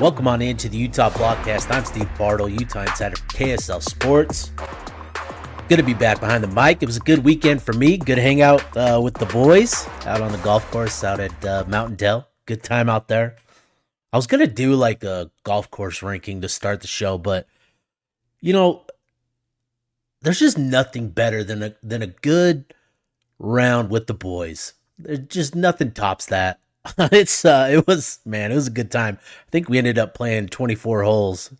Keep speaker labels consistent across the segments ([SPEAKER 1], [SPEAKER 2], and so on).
[SPEAKER 1] Welcome on into the Utah Blogcast. I'm Steve Bartle, Utah Insider for KSL Sports. Good to be back behind the mic. It was a good weekend for me. Good hangout with the boys out on the golf course out at Mountain Dell. Good time out there. I was going to do like a golf course ranking to start the show, but you know, there's just nothing better than a good round with the boys. There's just nothing tops that. It was a good time. I think we ended up playing 24 holes,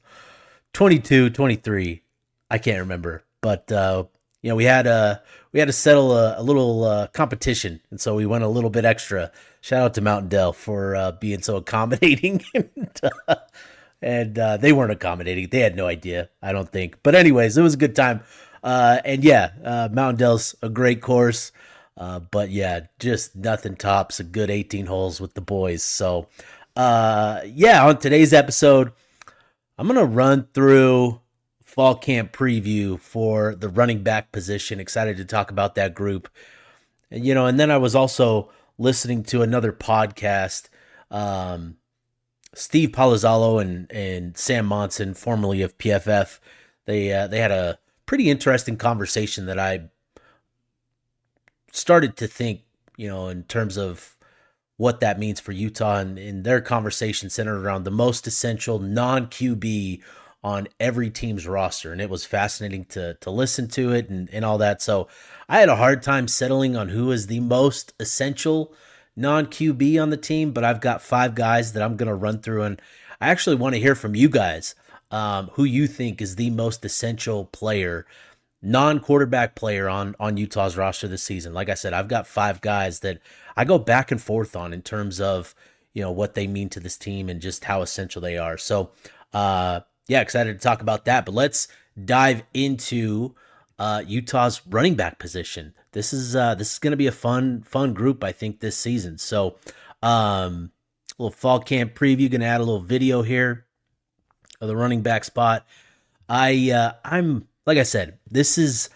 [SPEAKER 1] 22, 23. I can't remember, but we had to settle a little competition, and so we went a little bit extra. Shout out to Mountain Dell for being so accommodating, and they weren't accommodating. They had no idea, I don't think. But anyways, it was a good time. Mountain Dell's a great course. But yeah, just nothing tops a good 18 holes with the boys. So, on today's episode, I'm going to run through fall camp preview for the running back position. Excited to talk about that group. And then I was also listening to another podcast, Steve Palazzolo and Sam Monson, formerly of PFF. They had a pretty interesting conversation that I started to think, in terms of what that means for Utah, and in their conversation centered around the most essential non-QB on every team's roster. And it was fascinating to listen to it and all that. So I had a hard time settling on who is the most essential non-QB on the team, but I've got 5 guys that I'm going to run through. And I actually want to hear from you guys, who you think is the most essential player, non-quarterback player on Utah's roster this season. Like I said, I've got 5 guys that I go back and forth on in terms of, what they mean to this team and just how essential they are. So, excited to talk about that. But let's dive into Utah's running back position. This is going to be a fun group, I think, this season. So, a little fall camp preview. Going to add a little video here of the running back spot. I'm like I said, this is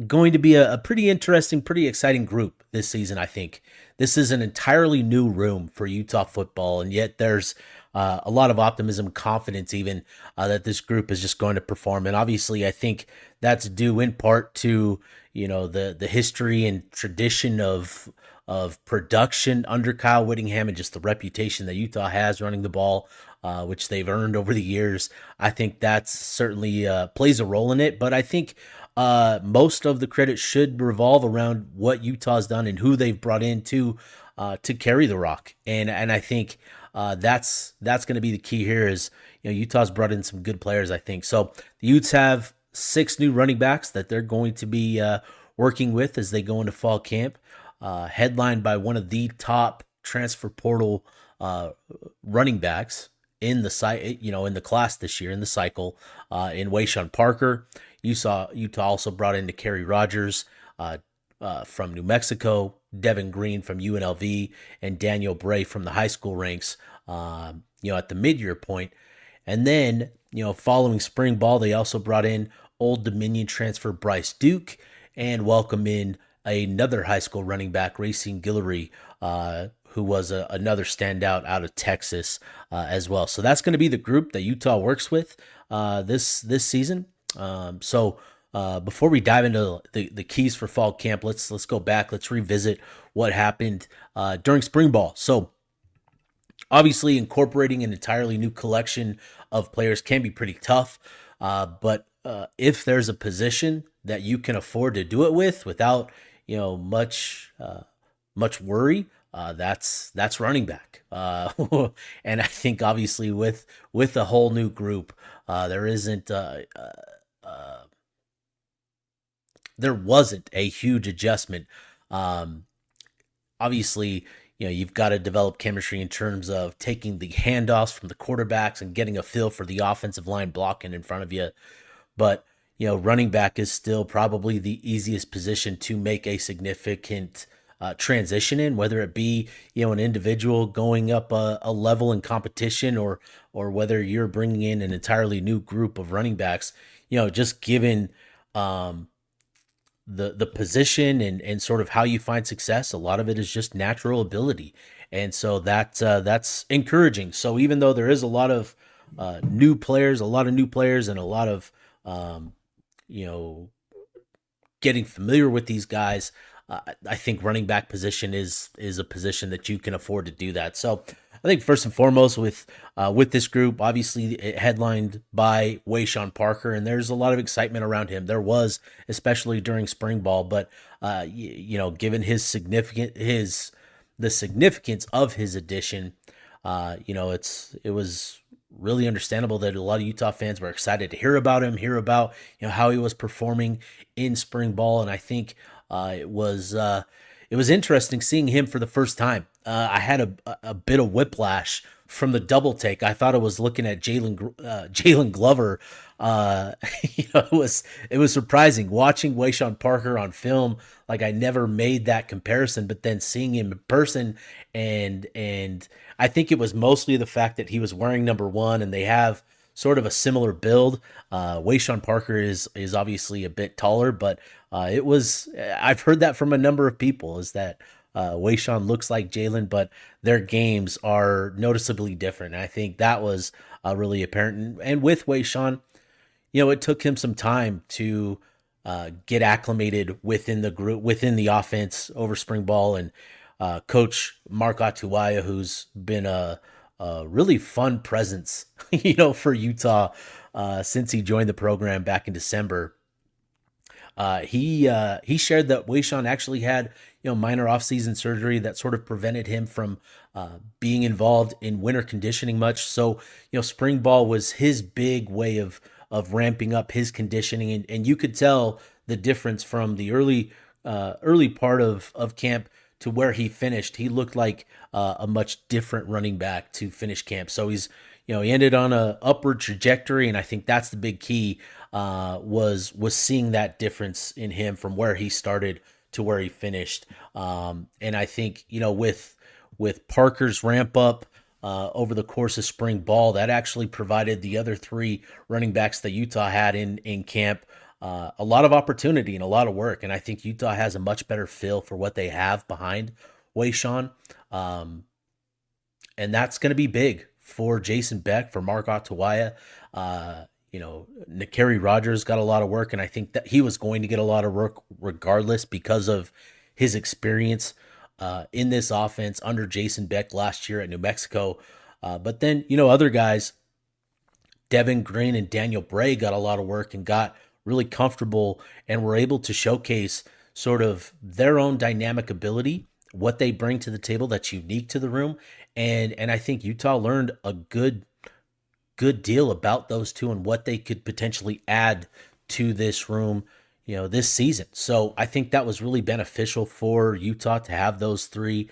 [SPEAKER 1] going to be a pretty interesting, pretty exciting group this season, I think. This is an entirely new room for Utah football, and yet there's a lot of optimism, confidence even, that this group is just going to perform. And obviously, I think that's due in part to, the history and tradition of production under Kyle Whittingham and just the reputation that Utah has running the ball, which they've earned over the years. I think that's certainly plays a role in it. But I think most of the credit should revolve around what Utah's done and who they've brought in to carry the rock. And I think that's going to be the key here is, Utah's brought in some good players, I think. So the Utes have 6 new running backs that they're going to be working with as they go into fall camp, headlined by one of the top transfer portal running backs in the class this year, in the cycle, in Wayshawn Parker. Utah also brought in Kerry Rogers from New Mexico, Devin Green from UNLV, and Daniel Bray from the high school ranks, at the mid-year point. And then, following spring ball, they also brought in Old Dominion transfer Bryce Duke and welcome in another high school running back, Racine Guillory, who was another standout out of Texas as well. So that's going to be the group that Utah works with this season. Before we dive into the keys for fall camp, let's go back. Let's revisit what happened during spring ball. So obviously incorporating an entirely new collection of players can be pretty tough. But if there's a position that you can afford to do it with without, much worry, that's running back. And I think obviously with a whole new group, there wasn't a huge adjustment. Obviously, you've got to develop chemistry in terms of taking the handoffs from the quarterbacks and getting a feel for the offensive line blocking in front of you. But, running back is still probably the easiest position to make a significant transition in, whether it be, an individual going up a level in competition or whether you're bringing in an entirely new group of running backs, just given the position and sort of how you find success. A lot of it is just natural ability. and so that's encouraging. So even though there is a lot of new players, and a lot of um, you know getting familiar with these guys, I think running back position is a position that you can afford to do that. So I think first and foremost with this group, obviously headlined by Wayshawn Parker, and there's a lot of excitement around him. There was, especially during spring ball, but given the significance of his addition, it was really understandable that a lot of Utah fans were excited to hear about him, hear about how he was performing in spring ball, and I think it was interesting seeing him for the first time. I had a bit of whiplash from the double take. I thought I was looking at Jalen Glover. It was surprising watching Wayshawn Parker on film. Like, I never made that comparison, but then seeing him in person, and I think it was mostly the fact that he was wearing number one, and they have sort of a similar build. Wayshawn Parker is obviously a bit taller, but I've heard that from a number of people, is that Wayshawn looks like Jalen, but their games are noticeably different. And I think that was really apparent. And with Wayshawn, it took him some time to get acclimated within the group, within the offense over spring ball. And Coach Mark Atuaya, who's been a really fun presence, for Utah since he joined the program back in December. He shared that Wayshawn actually had minor offseason surgery that sort of prevented him from being involved in winter conditioning much. So spring ball was his big way of ramping up his conditioning, and you could tell the difference from the early part of camp to where he finished. He looked like a much different running back to finish camp. So he ended on a upward trajectory, and I think that's the big key, was seeing that difference in him from where he started to where he finished. And I think with Parker's ramp up over the course of spring ball, that actually provided the other three running backs that Utah had in camp a lot of opportunity and a lot of work. And I think Utah has a much better feel for what they have behind Wayshawn. And that's going to be big for Jason Beck, for Mark Atuaya. Nakari Rogers got a lot of work, and I think that he was going to get a lot of work regardless because of his experience in this offense under Jason Beck last year at New Mexico. But then, other guys, Devin Green and Daniel Bray, got a lot of work and got really comfortable and were able to showcase sort of their own dynamic ability, what they bring to the table that's unique to the room. And I think Utah learned a good deal about those two and what they could potentially add to this room, this season. So I think that was really beneficial for Utah to have those three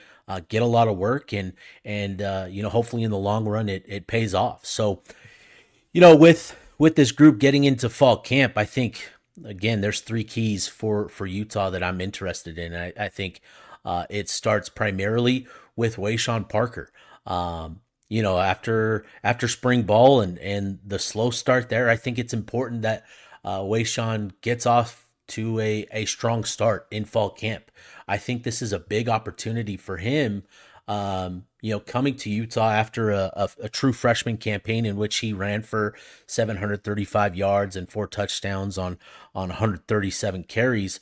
[SPEAKER 1] get a lot of work, and hopefully in the long run it pays off. So, with this group getting into fall camp, I think, again, there's three keys for Utah that I'm interested in. I think it starts primarily with Wayshawn Parker. After spring ball and the slow start there, I think it's important that Wayshawn gets off to a strong start in fall camp. I think this is a big opportunity for him, coming to Utah after a true freshman campaign in which he ran for 735 yards and 4 touchdowns on 137 carries.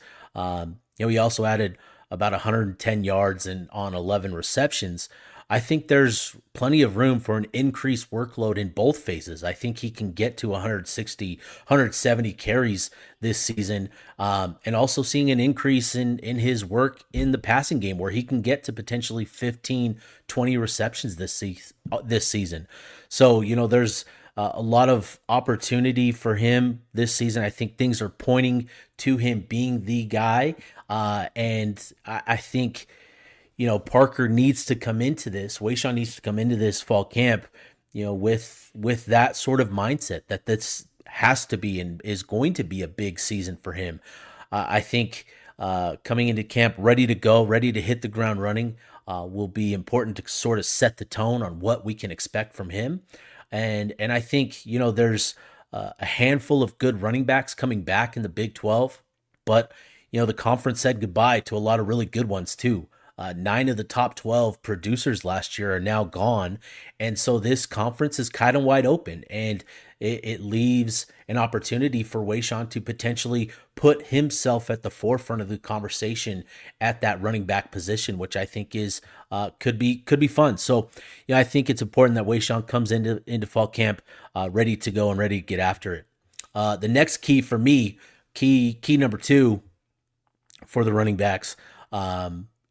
[SPEAKER 1] He also added about 110 yards on 11 receptions. I think there's plenty of room for an increased workload in both phases. I think he can get to 160, 170 carries this season, and also seeing an increase in his work in the passing game, where he can get to potentially 15, 20 receptions this season. So, there's a lot of opportunity for him this season. I think things are pointing to him being the guy, and I think Parker needs to come into this. Wayshawn needs to come into this fall camp, with that sort of mindset that this has to be and is going to be a big season for him. I think coming into camp ready to go, ready to hit the ground running, will be important to sort of set the tone on what we can expect from him. And I think there's a handful of good running backs coming back in the Big 12, but the conference said goodbye to a lot of really good ones too. 9 of the top 12 producers last year are now gone. And so this conference is kind of wide open, and it leaves an opportunity for Wayshawn to potentially put himself at the forefront of the conversation at that running back position, which I think is could be fun. So, I think it's important that Wayshawn comes into fall camp ready to go and ready to get after it. The next key for me, key number 2 for the running backs,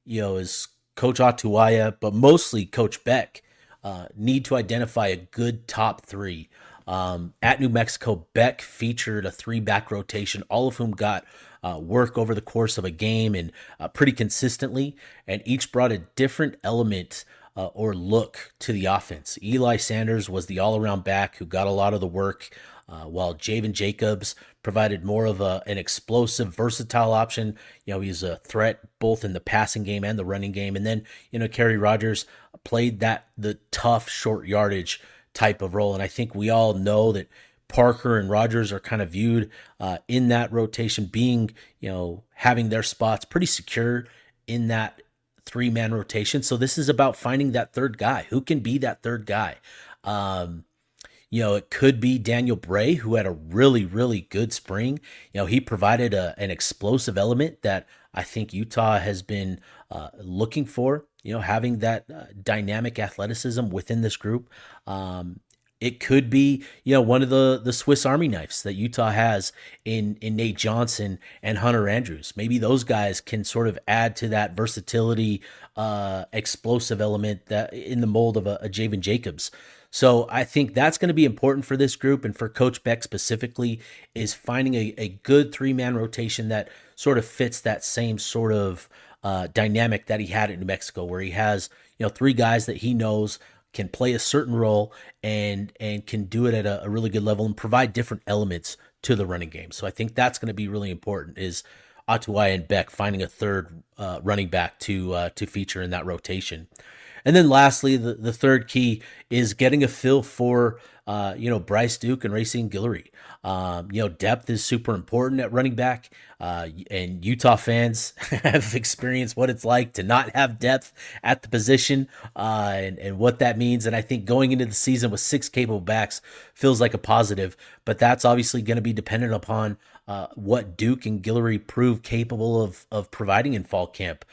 [SPEAKER 1] is Coach Atuaya, but mostly Coach Beck, need to identify a good top 3. At New Mexico, Beck featured a 3-back rotation, all of whom got work over the course of a game and pretty consistently, and each brought a different element or look to the offense. Eli Sanders was the all-around back who got a lot of the work, while Javen Jacobs provided more of an explosive, versatile option. He's a threat both in the passing game and the running game. And then, Kerry Rogers played the tough, short yardage type of role. And I think we all know that Parker and Rogers are kind of viewed in that rotation, being, having their spots pretty secure in that 3-man rotation. So this is about finding that third guy. Who can be that third guy? It could be Daniel Bray, who had a really, really good spring. He provided an explosive element that I think Utah has been looking for, having that dynamic athleticism within this group. It could be, one of the Swiss Army knives that Utah has in Nate Johnson and Hunter Andrews. Maybe those guys can sort of add to that versatility, explosive element that in the mold of a Javen Jacobs. So I think that's going to be important for this group, and for Coach Beck specifically, is finding a good 3-man rotation that sort of fits that same sort of dynamic that he had at New Mexico, where he has 3 guys that he knows can play a certain role and can do it at a really good level and provide different elements to the running game. So I think that's going to be really important, is Atuaya and Beck finding a third running back to feature in that rotation. And then lastly, the third key is getting a feel for, Bryce Duke and Racine Guillory. Depth is super important at running back, and Utah fans have experienced what it's like to not have depth at the position, and what that means. And I think going into the season with 6 capable backs feels like a positive, but that's obviously going to be dependent upon what Duke and Guillory prove capable of providing in fall camp.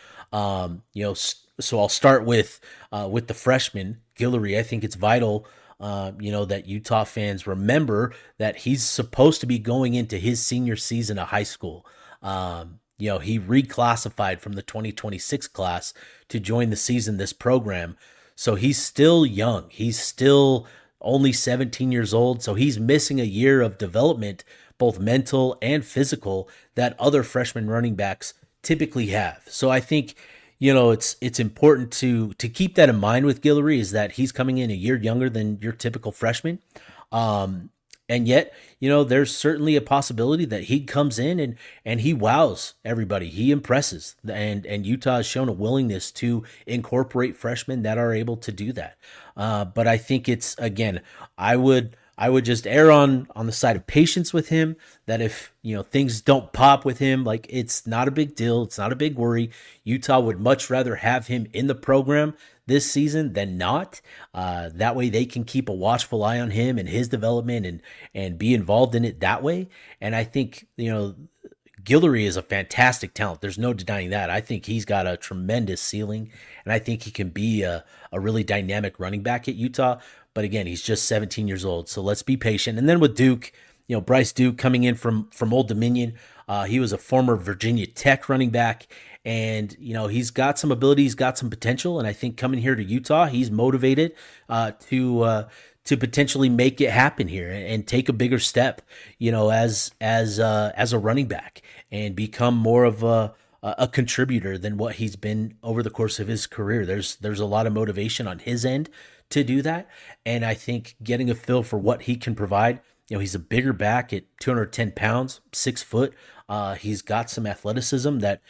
[SPEAKER 1] So I'll start with the freshman Guillory. I think it's vital, that Utah fans remember that he's supposed to be going into his senior season of high school. He reclassified from the 2026 class to join this program. So he's still young. He's still only 17 years old. So he's missing a year of development, both mental and physical, that other freshman running backs typically have. So I think, it's important to keep that in mind with Guillory, is that he's coming in a year younger than your typical freshman. And yet, there's certainly a possibility that he comes in and he wows everybody. He impresses. And Utah has shown a willingness to incorporate freshmen that are able to do that. But I think it's, again, I would just err on the side of patience with him, that if, things don't pop with him, like, it's not a big deal. It's not a big worry. Utah would much rather have him in the program this season than not. That way they can keep a watchful eye on him and his development and be involved in it that way. And I think, Guillory is a fantastic talent. There's no denying that. I think he's got a tremendous ceiling, and I think he can be a really dynamic running back at Utah. But again, he's just 17 years old, so let's be patient. And then with Duke, Bryce Duke coming in from Old Dominion, he was a former Virginia Tech running back, and he's got some ability, he's got some potential, and I think coming here to Utah, he's motivated to potentially make it happen here and take a bigger step, as a running back, and become more of a contributor than what he's been over the course of his career. There's a lot of motivation on his end to do that, and I think getting a feel for what he can provide. He's a bigger back at 210 pounds, 6 foot. He's got some athleticism that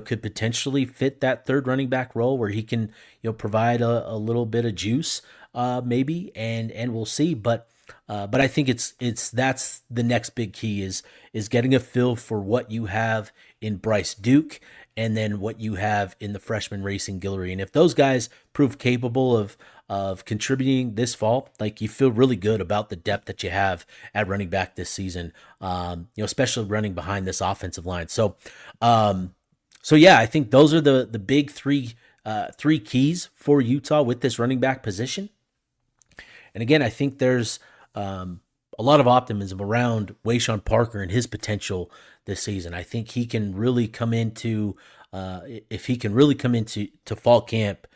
[SPEAKER 1] could potentially fit that third running back role, where he can provide a little bit of juice, maybe, and we'll see. But I think that's the next big key is getting a feel for what you have in Bryce Duke, and then what you have in the freshman Racing Guillory. And if those guys prove capable of contributing this fall, like, you feel really good about the depth that you have at running back this season, especially running behind this offensive line. So yeah, I think those are the big three keys for Utah with this running back position. And again, I think there's a lot of optimism around Wayshawn Parker and his potential this season. I think he can really come into, if he can really come into fall camp,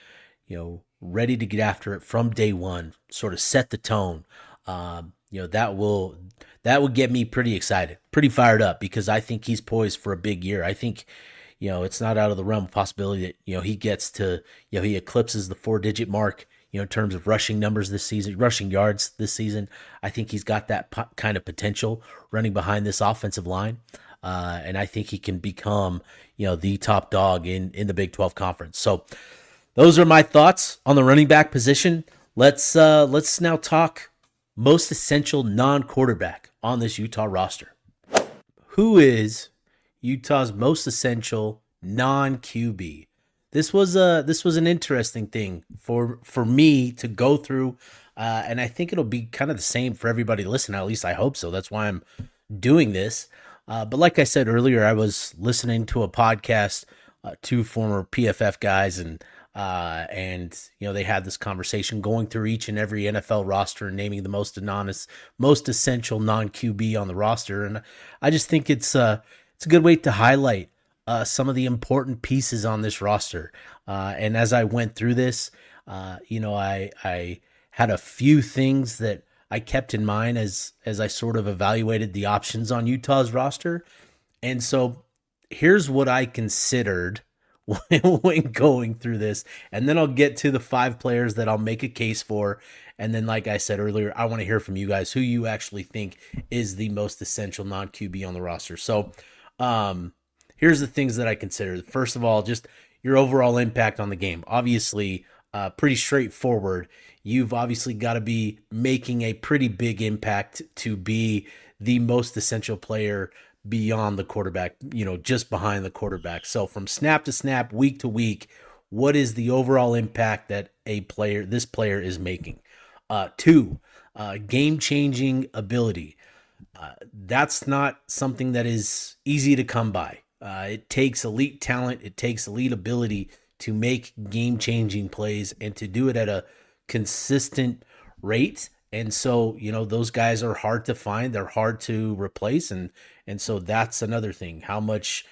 [SPEAKER 1] ready to get after it from day one, sort of set the tone. That will get me pretty excited, pretty fired up, because I think he's poised for a big year. I think, it's not out of the realm of possibility that, he gets to, he eclipses the 4-digit mark, in terms of rushing numbers this season, rushing yards this season. I think he's got that kind of potential running behind this offensive line. And I think he can become, the top dog in the Big 12 Conference. So those are my thoughts on the running back position. Let's now talk most essential non-quarterback on this Utah roster. Who is Utah's most essential non-QB? This was an interesting thing for me to go through, and I think it'll be kind of the same for everybody listening. At least I hope so. That's why I'm doing this. But like I said earlier, I was listening to a podcast, two former PFF guys, and they had this conversation going through each and every NFL roster and naming the most essential non-QB on the roster. And I just think it's a good way to highlight some of the important pieces on this roster. And as I went through this, I had a few things that I kept in mind as I sort of evaluated the options on Utah's roster. And so here's what I considered when going through this. And then I'll get to the 5 players that I'll make a case for. And then, like I said earlier, I want to hear from you guys who you actually think is the most essential non-QB on the roster. So, here's the things that I consider. First of all, just your overall impact on the game. Obviously, pretty straightforward. You've obviously got to be making a pretty big impact to be the most essential player beyond the quarterback, just behind the quarterback. So from snap to snap, week to week, what is the overall impact that this player is making? 2, game-changing ability. That's not something that is easy to come by. It takes elite talent. It takes elite ability to make game-changing plays and to do it at a consistent rate. And so, those guys are hard to find. They're hard to replace. And so that's another thing. How much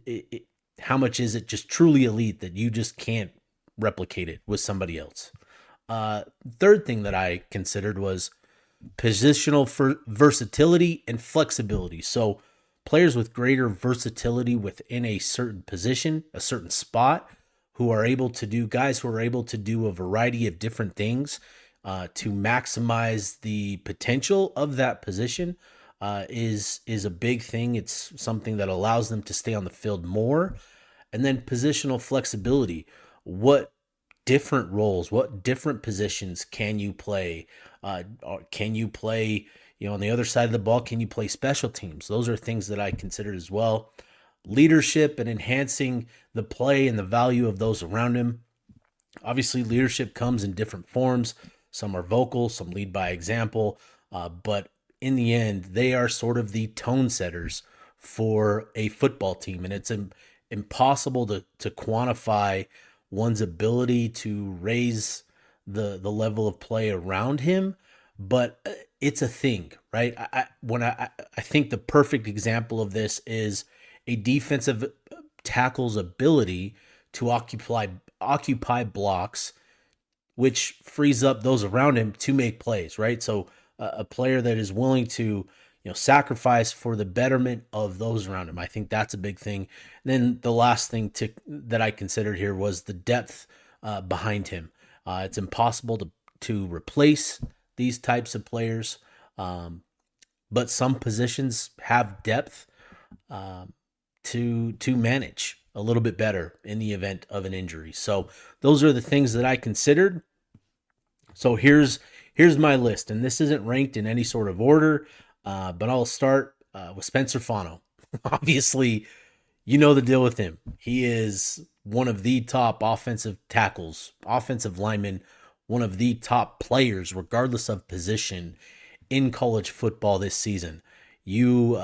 [SPEAKER 1] is it just truly elite that you just can't replicate it with somebody else? Third thing that I considered was positional versatility and flexibility. So players with greater versatility within a certain position, a certain spot, guys who are able to do a variety of different things to maximize the potential of that position is a big thing. It's something that allows them to stay on the field more. And then positional flexibility. What different roles, what different positions can you play? Can you play, on the other side of the ball, can you play special teams? Those are things that I considered as well. Leadership and enhancing the play and the value of those around him. Obviously, leadership comes in different forms. Some are vocal, some lead by example, but in the end, they are sort of the tone setters for a football team, and it's impossible to quantify one's ability to raise the level of play around him, but it's a thing, right? I think the perfect example of this is a defensive tackle's ability to occupy blocks, which frees up those around him to make plays, right? So a player that is willing to sacrifice for the betterment of those around him. I think that's a big thing. And then the last thing that I considered here was the depth behind him. It's impossible to replace these types of players, but some positions have depth to manage a little bit better in the event of an injury. So those are the things that I considered. So here's my list, and this isn't ranked in any sort of order, but I'll start with Spencer Fano. Obviously, You know the deal with him. He is one of the top offensive tackles, offensive linemen, one of the top players, regardless of position, in college football this season. You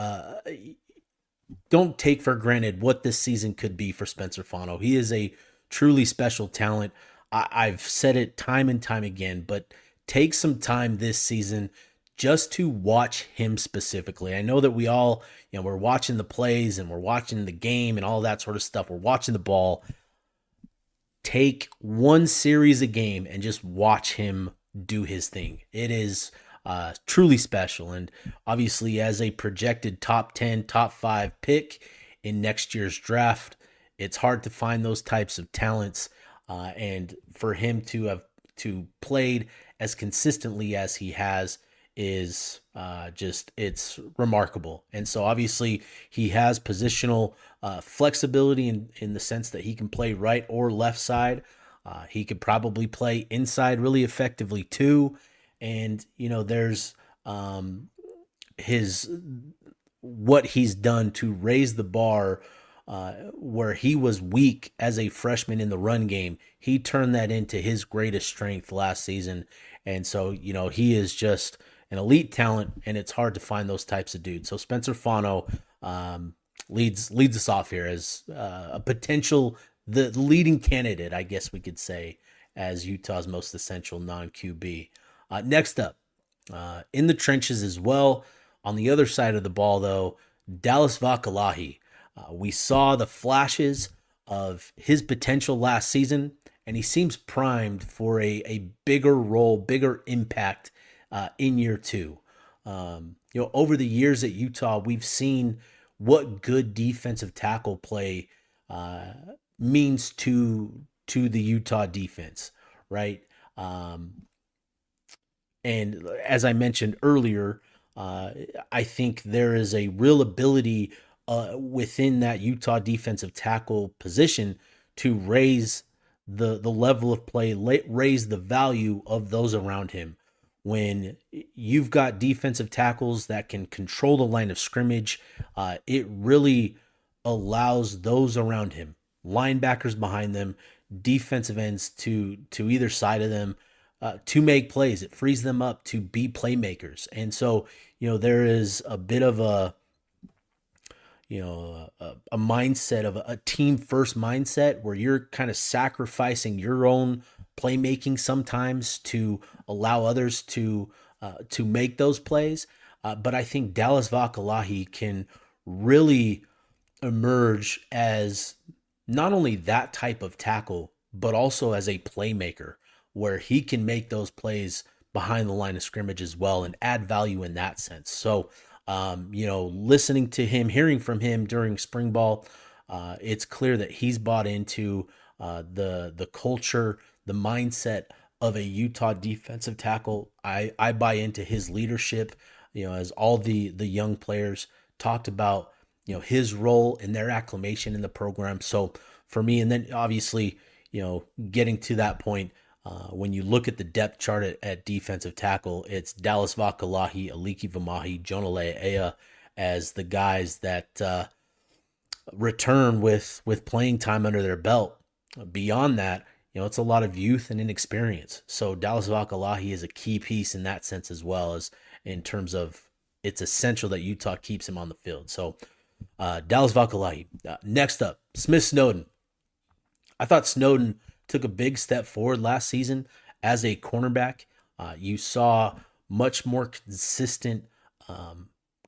[SPEAKER 1] don't take for granted what this season could be for Spencer Fano. He is a truly special talent. I've said it time and time again, but take some time this season just to watch him specifically. I know that we all, we're watching the plays and we're watching the game and all that sort of stuff. We're watching the ball. Take one series a game and just watch him do his thing. It is truly special. And obviously, as a projected top 10, top 5 pick in next year's draft, it's hard to find those types of talents. And for him to have played as consistently as he has is it's remarkable. And so obviously he has positional flexibility in the sense that he can play right or left side. He could probably play inside really effectively too. And, there's what he's done to raise the bar where he was weak as a freshman in the run game. He turned that into his greatest strength last season. And so, he is just an elite talent, and it's hard to find those types of dudes. So Spencer Fano leads us off here as a potential, the leading candidate, I guess we could say, as Utah's most essential non-QB. Next up, in the trenches as well, on the other side of the ball, though, Dallas Vakalahi. We saw the flashes of his potential last season, and he seems primed for a bigger role, bigger impact in year two. Over the years at Utah, we've seen what good defensive tackle play means to the Utah defense, right? And as I mentioned earlier, I think there is a real ability within that Utah defensive tackle position to raise the level of play, raise the value of those around him. When you've got defensive tackles that can control the line of scrimmage, it really allows those around him, linebackers behind them, defensive ends to either side of them, to make plays. It frees them up to be playmakers. And so, there is a bit of a mindset of a team first mindset where you're kind of sacrificing your own playmaking sometimes to allow others to make those plays. But I think Dallas Vakalahi can really emerge as not only that type of tackle, but also as a playmaker where he can make those plays behind the line of scrimmage as well and add value in that sense. So, listening to him, hearing from him during spring ball, it's clear that he's bought into the culture, the mindset of a Utah defensive tackle. I buy into his leadership, as all the young players talked about, his role in their acclimation in the program. So for me, and then obviously, getting to that point, when you look at the depth chart at defensive tackle, it's Dallas Vakalahi, Aliki Vamahi, Jonah Lea'ea as the guys that return with playing time under their belt. Beyond that, it's a lot of youth and inexperience. So Dallas Vakalahi is a key piece in that sense as well, as in terms of it's essential that Utah keeps him on the field. So Dallas Vakalahi. Next up, Smith Snowden. I thought Snowden took a big step forward last season as a cornerback. You saw much more consistent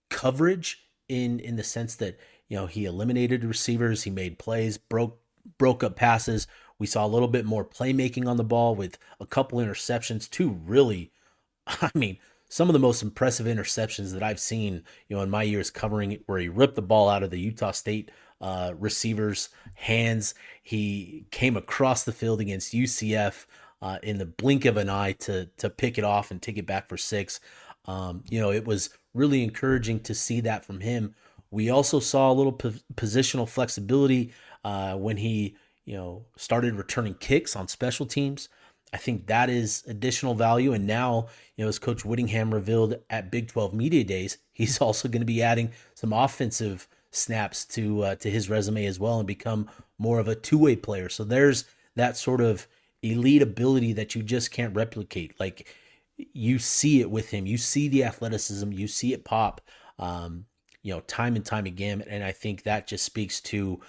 [SPEAKER 1] coverage in the sense that he eliminated receivers, he made plays, broke up passes. We saw a little bit more playmaking on the ball with a couple interceptions. Two really, some of the most impressive interceptions that I've seen, in my years covering it, where he ripped the ball out of the Utah State receivers' hands. He came across the field against UCF in the blink of an eye to pick it off and take it back for 6. It was really encouraging to see that from him. We also saw a little positional flexibility when he started returning kicks on special teams. I think that is additional value. And now, as Coach Whittingham revealed at Big 12 Media Days, he's also going to be adding some offensive snaps to his resume as well and become more of a two-way player. So there's that sort of elite ability that you just can't replicate. Like you see it with him, you see the athleticism, you see it pop. Time and time again. And I think that just speaks to,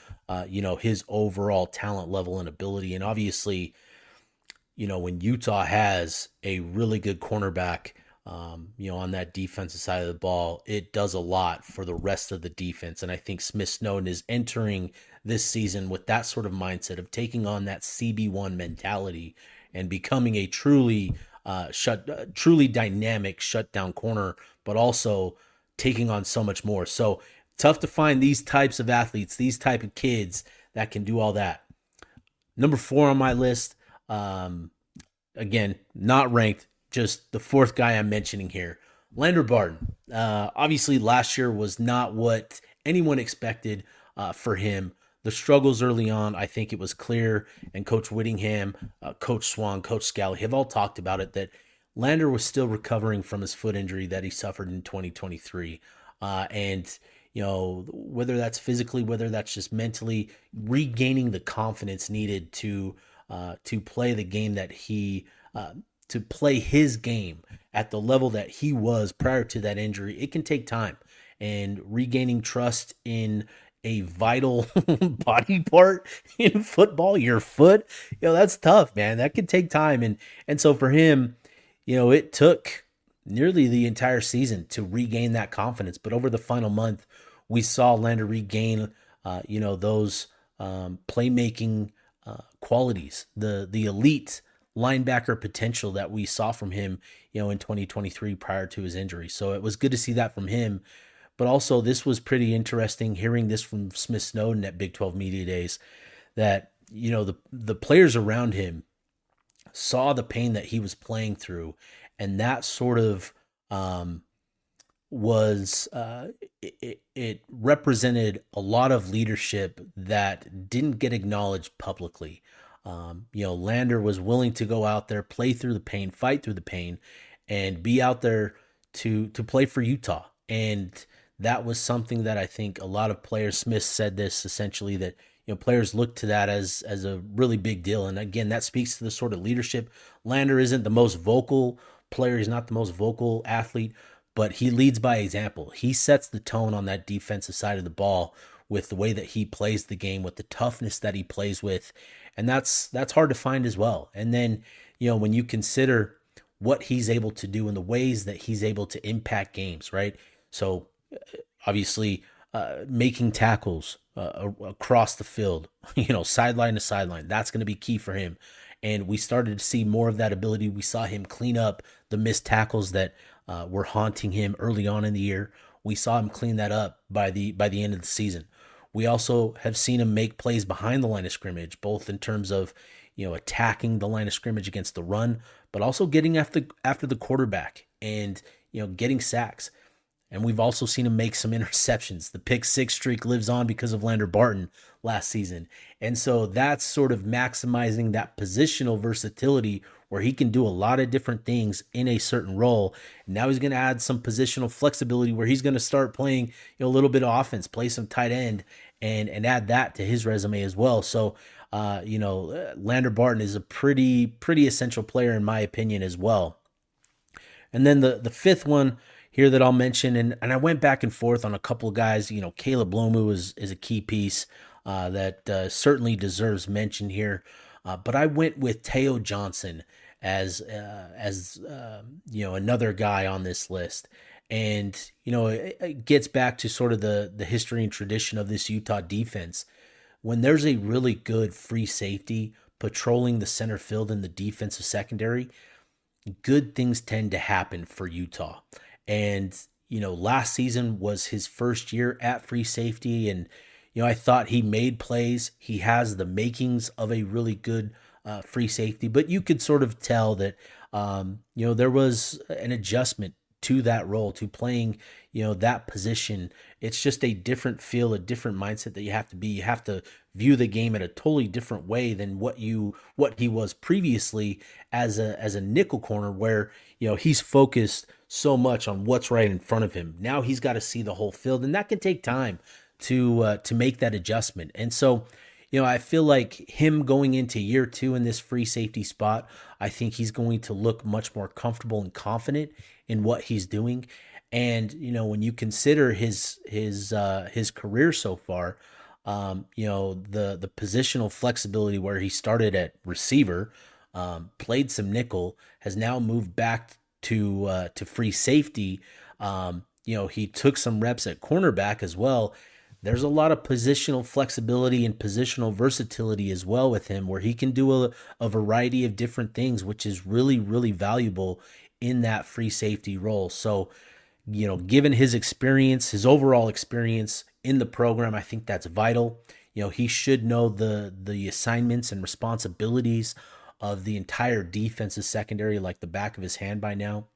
[SPEAKER 1] his overall talent level and ability. And obviously, when Utah has a really good cornerback, on that defensive side of the ball, it does a lot for the rest of the defense. And I think Smith Snowden is entering this season with that sort of mindset of taking on that CB1 mentality and becoming a truly dynamic shutdown corner, but also taking on so much more. So tough to find these types of athletes, these type of kids that can do all that. Number 4 on my list, again, not ranked, just the fourth guy I'm mentioning here, Lander Barton. Obviously, last year was not what anyone expected for him. The struggles early on, I think it was clear, and Coach Whittingham, Coach Swan, Coach Scally have all talked about it, that Lander was still recovering from his foot injury that he suffered in 2023. And whether that's physically, whether that's just mentally, regaining the confidence needed to play the game that to play his game at the level that he was prior to that injury, it can take time. And regaining trust in a vital body part in football, your foot, that's tough, man. That can take time. And so for him, it took nearly the entire season to regain that confidence. But over the final month, we saw Lander regain, those playmaking qualities, the elite linebacker potential that we saw from him, in 2023 prior to his injury. So it was good to see that from him. But also, this was pretty interesting hearing this from Smith Snowden at Big 12 Media Days, that, the players around him saw the pain that he was playing through. And that sort of it represented a lot of leadership that didn't get acknowledged publicly. Lander was willing to go out there, play through the pain, fight through the pain, and be out there to play for Utah. And that was something that I think a lot of players, Smith said this essentially, that players look to that as a really big deal. And again, that speaks to the sort of leadership. Lander isn't the most vocal player, he's not the most vocal athlete, but he leads by example. He sets the tone on that defensive side of the ball with the way that he plays the game, with the toughness that he plays with. And that's hard to find as well. And then, when you consider what he's able to do and the ways that he's able to impact games, right? So obviously making tackles across the field, sideline to sideline, that's going to be key for him. And we started to see more of that ability. We saw him clean up the missed tackles that were haunting him early on in the year. We saw him clean that up by the end of the season. We also have seen him make plays behind the line of scrimmage, both in terms of, attacking the line of scrimmage against the run, but also getting after the quarterback and, getting sacks. And we've also seen him make some interceptions. The pick 6 streak lives on because of Lander Barton last season. And so that's sort of maximizing that positional versatility where he can do a lot of different things in a certain role. And now he's going to add some positional flexibility where he's going to start playing a little bit of offense, play some tight end, and add that to his resume as well. So, Lander Barton is a pretty essential player in my opinion as well. And then the fifth one here that I'll mention, and I went back and forth on a couple of guys. Caleb Lomu is a key piece that certainly deserves mention here. But I went with Teo Johnson as another guy on this list. And, it gets back to sort of the history and tradition of this Utah defense. When there's a really good free safety patrolling the center field in the defensive secondary, good things tend to happen for Utah. And, last season was his first year at free safety. And, I thought he made plays. He has the makings of a really good free safety. But you could sort of tell that, there was an adjustment to that role, to playing, that position. It's just a different feel, a different mindset that you have to be. You have to view the game in a totally different way than what he was previously as a nickel corner, where, he's focused so much on what's right in front of him. Now he's got to see the whole field, and that can take time. to make that adjustment. And so, I feel like him going into year 2 in this free safety spot, I think he's going to look much more comfortable and confident in what he's doing. And when you consider his career so far, the positional flexibility where he started at receiver, played some nickel, has now moved back to free safety. He took some reps at cornerback as well. There's a lot of positional flexibility and positional versatility as well with him, where he can do a variety of different things, which is really, really valuable in that free safety role. So, given his experience, his overall experience in the program, I think that's vital. He should know the assignments and responsibilities of the entire defensive secondary like the back of his hand by now.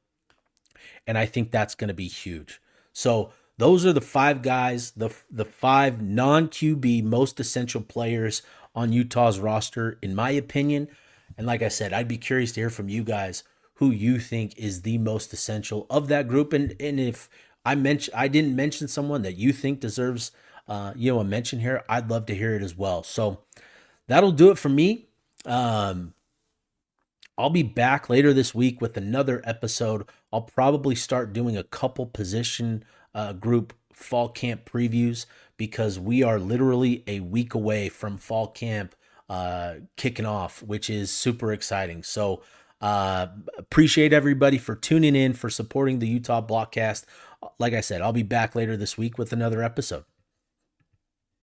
[SPEAKER 1] And I think that's going to be huge. So those are the 5 guys, the 5 non-QB most essential players on Utah's roster, in my opinion. And like I said, I'd be curious to hear from you guys who you think is the most essential of that group. And if I didn't mention someone that you think deserves a mention here, I'd love to hear it as well. So that'll do it for me. I'll be back later this week with another episode. I'll probably start doing a couple position group fall camp previews, because we are literally a week away from fall camp kicking off, which is super exciting. So appreciate everybody for tuning in, for supporting the Utah Blockcast. Like I said, I'll be back later this week with another episode.